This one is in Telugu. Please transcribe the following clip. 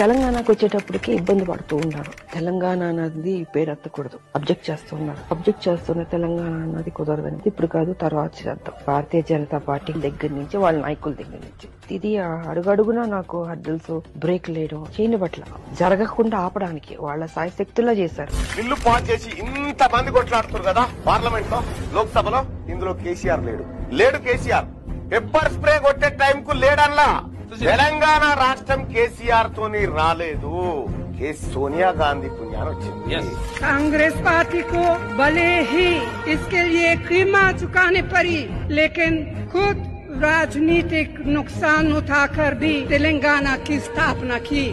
తెలంగాణకు వచ్చేటప్పటికి ఇబ్బంది పడుతూ ఉన్నారు. తెలంగాణ అన్నది పేరెత్తకూడదు, అబ్జెక్ట్ చేస్తూ ఉన్నారు. అబ్జెక్ట్ చేస్తున్న తెలంగాణ అన్నది కుదరదని, ఇప్పుడు కాదు తర్వాత చేద్దాం. భారతీయ జనతా పార్టీ దగ్గర నుంచి, వాళ్ళ నాయకుల దగ్గర నుంచి ఇది అడుగడుగునా నాకు హడ్డల్స్ బ్రేక్ లేయడం చేయని పట్ల జరగకుండా ఆపడానికి వాళ్ళ సాయశక్తుల్లో చేశారు. బిల్లు పాస్ చేసి ఇంత మంది కొట్లాడుతున్నారు కదా పార్లమెంట్ లో, లోక్సభలో. ఇందులో కేసీఆర్ లేడు. కేసీఆర్ పెప్పర్ స్ప్రే కొట్టే టైం కు లేడల్లా. తెలంగాణ రాష్ట్రం కేసీఆర్ తోని రాలేదు, सोनिया गांधी पुण्यान వచ్చింది. कांग्रेस पार्टी को भले ही इसके लिए कीमत चुकाने पड़ी, लेकिन खुद राजनीतिक नुकसान उठाकर भी तेलंगाना की स्थापना की।